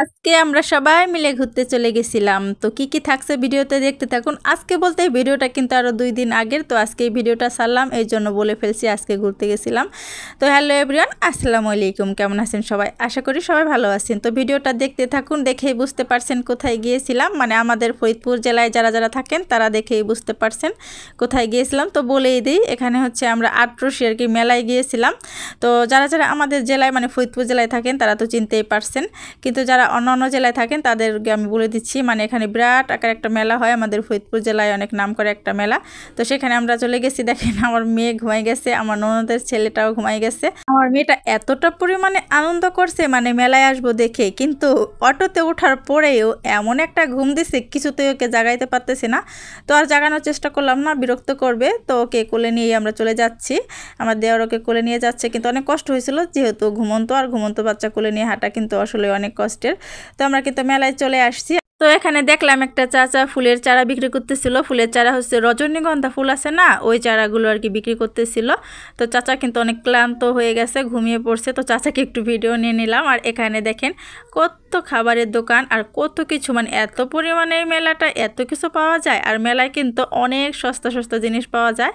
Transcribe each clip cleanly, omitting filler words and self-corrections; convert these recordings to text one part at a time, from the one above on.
আজকে আমরা সবাই মিলে ঘুরতে চলে গেছিলাম। তো কি কি থাকছে ভিডিওতে দেখতে থাকুন। আজকে বলতে ভিডিওটা কিন্তু আরও 2 দিন আগের, তো আজকে এই ভিডিওটা ছাড়লাম, এই জন্য বলে ফেলছি আজকে ঘুরতে গেছিলাম। তো হ্যালো এভরিওয়ান, আসসালামু আলাইকুম, কেমন আছেন সবাই? আশা করি সবাই ভালো আছেন। তো ভিডিওটা দেখতে থাকুন, দেখেই বুঝতে পারছেন কোথায় গিয়েছিলাম। মানে আমাদের ফরিদপুর জেলায় যারা যারা থাকেন তারা দেখেই বুঝতে পারছেন কোথায় গিয়েছিলাম। তো বলেই দিই, এখানে হচ্ছে আমরা আটরশি আর কি মেলায় গিয়েছিলাম। তো যারা যারা আমাদের জেলায় মানে ফরিদপুর জেলায় থাকেন তারা তো চিনতেই পারছেন, কিন্তু যারা অন্য জেলায় থাকেন তাদেরকে আমি বলে দিচ্ছি। মানে এখানে বিরাট আকার একটা মেলা হয়, আমাদের ফরিদপুর জেলায় অনেক নাম করে একটা মেলা। তো সেখানে আমরা চলে গেছি। দেখেন আমার মেয়ে ঘুমাই গেছে, আমার ননদের ছেলেটাও ঘুমাই গেছে। আমার মেয়েটা এতটা পরিমাণে আনন্দ করছে মানে মেলায় আসবো দেখে, কিন্তু অটোতে ওঠার পরেও এমন একটা ঘুম দিছে, কিছুতেই ওকে জাগাইতে পারতেছি না। তো আর জাগানোর চেষ্টা করলাম না, বিরক্ত করবে। তো ওকে কোলে নিয়ে আমরা চলে যাচ্ছি। আমার দেওর ওকে কোলে নিয়ে যাচ্ছে, কিন্তু অনেক কষ্ট হয়েছিল যেহেতু ঘুমন্ত বাচ্চা কোলে নিয়ে হাঁটা কিন্তু আসলে অনেক কষ্টের। তো আমরা কিন্তু মেলায় চলে আসছি। তো এখানে দেখলাম একটা চাচা ফুলের চারা বিক্রি করতেছিল। ফুলের চারা হচ্ছে রজনীগন্ধা ফুল আছে না, ওই চারাগুলো আর কি বিক্রি করতেছিল। তো চাচা কিন্তু অনেক ক্লান্ত হয়ে গেছে, ঘুমিয়ে পড়ছে। তো চাচাকে একটু ভিডিও নিয়ে নিলাম। আর এখানে দেখেন কত খাবারের দোকান আর কত কিছু, মানে এত পরিমাণে এই মেলাটা এত কিছু পাওয়া যায়। আর মেলায় কিন্তু অনেক সস্তা সস্তা জিনিস পাওয়া যায়।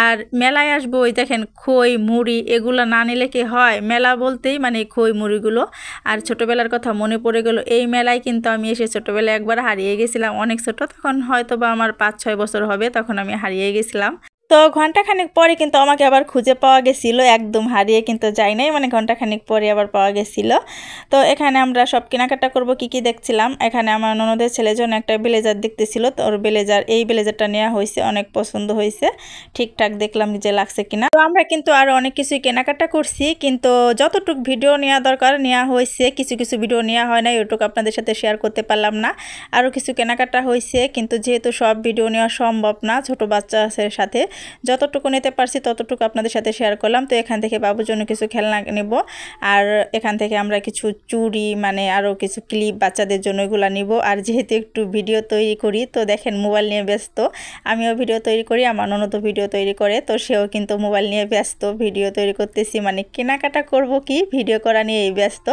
আর মেলায় আসবো, ওই দেখেন খই মুড়ি এগুলো না নিলে কি হয়, মেলা বলতেই মানে খই মুড়িগুলো। আর ছোটোবেলার কথা মনে পড়ে গেল, এই মেলায় কিন্তু আমি এসে ছোটোবেলায় একবার হারিয়ে গেছিলাম, অনেক ছোট তখন, হয়তো বা আমার 5-6 বছর হবে, তখন আমি হারিয়ে গেছিলাম। তো ঘন্টাখানেক পরে কিন্তু আমাকে আবার খুঁজে পাওয়া গেছিলো, একদম হারিয়ে কিন্তু যাই নাই, মানে ঘন্টাখানেক পরে আবার পাওয়া গেছিল। তো এখানে আমরা সব কেনাকাটা করব, কি কি দেখছিলাম। এখানে আমার ননদের ছেলের জন্য একটা ব্লেজার দেখতেছিল, তো ওর এই ব্লেজারটা নেওয়া হয়েছে, অনেক পছন্দ হয়েছে, ঠিকঠাক দেখলাম যে লাগছে কিনা। তো আমরা কিন্তু আরও অনেক কিছুই কেনাকাটা করছি, কিন্তু যতটুকু ভিডিও নেওয়া দরকার নেওয়া হয়েছে, কিছু কিছু ভিডিও নেওয়া হয় না, ওইটুকু আপনাদের সাথে শেয়ার করতে পারলাম না। আরও কিছু কেনাকাটা হয়েছে, কিন্তু যেহেতু সব ভিডিও নেওয়া সম্ভব না, ছোট বাচ্চাদের সাথে যতটুকু নিতে পারছি ততটুকু আপনাদের সাথে শেয়ার করলাম। তো এখান থেকে বাবুর জন্য কিছু খেলনা নেব, আর এখান থেকে আমরা কিছু চুড়ি মানে আরও কিছু ক্লিপ বাচ্চাদের জন্য এগুলো নিব। আর যেহেতু একটু ভিডিও তৈরি করি, তো দেখেন মোবাইল নিয়ে ব্যস্ত, আমিও ভিডিও তৈরি করি, আমার ননদও ভিডিও তৈরি করে, তো সেও কিন্তু মোবাইল নিয়ে ব্যস্ত, ভিডিও তৈরি করতেছি, মানে কেনাকাটা করব কি ভিডিও করা নিয়েই ব্যস্ত।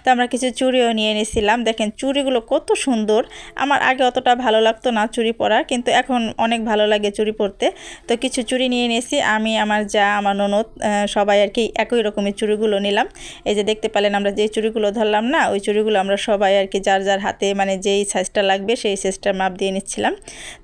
তো আমরা কিছু চুড়িও নিয়ে নিয়েছিলাম। দেখেন চুড়িগুলো কত সুন্দর, আমার আগে অতটা ভালো লাগতো না চুড়ি পরা, কিন্তু এখন অনেক ভালো লাগে চুড়ি পরতে। তো কিছু চুড়ি নিয়ে নিয়েছি, আমি আমার যা আমার ননদ সবাই আর কি একই রকমের চুড়িগুলো নিলাম। এই যে দেখতে পেলেন আমরা যে চুড়িগুলো ধরলাম না, ওই চুড়িগুলো আমরা সবাই আর কি যার যার হাতে মানে যেই সাইজটা লাগবে সেই সাইজটার মাপ দিয়ে নিচ্ছিলাম।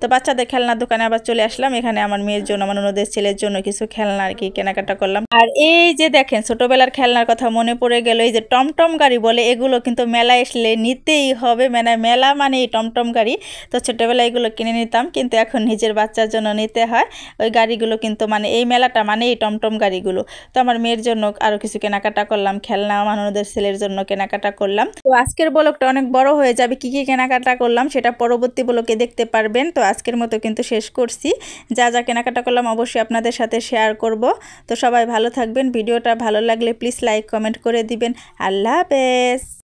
তো বাচ্চাদের খেলনার দোকানে আবার চলে আসলাম। এখানে আমার মেয়ের জন্য আমার ননদের ছেলের জন্য কিছু খেলনা আর কি কেনাকাটা করলাম। আর এই যে দেখেন ছোটবেলার খেলনার কথা মনে পড়ে গেল, এই যে টমটম গাড়ি বলে, এগুলো কিন্তু মেলায় আসলে নিতেই হবে, মানে মেলা মানে এই টমটম গাড়ি। তো ছোটবেলায় এগুলো কিনে নিতাম, কিন্তু এখন নিজের বাচ্চার জন্য নিতে হয় ওই গাড়িগুলো, কিন্তু মানে এই মেলাটা মানে এই টমটম গাড়িগুলো। তো আমার মেয়ের জন্য আরও কিছু কেনাকাটা করলাম, খেলনা আমার ননদের ছেলের জন্য কেনাকাটা করলাম। তো আজকের ব্লগটা অনেক বড় হয়ে যাবে, কি কি কেনাকাটা করলাম সেটা পরবর্তী ব্লগে দেখতে পারবেন। তো আজকের মতো কিন্তু শেষ করছি, যা যা কেনাকাটা করলাম অবশ্যই আপনাদের সাথে শেয়ার করব। তো সবাই ভালো থাকবেন, ভিডিওটা ভালো লাগলে প্লিজ লাইক কমেন্ট করে দিবেন। আল্লাহ হাফেজ।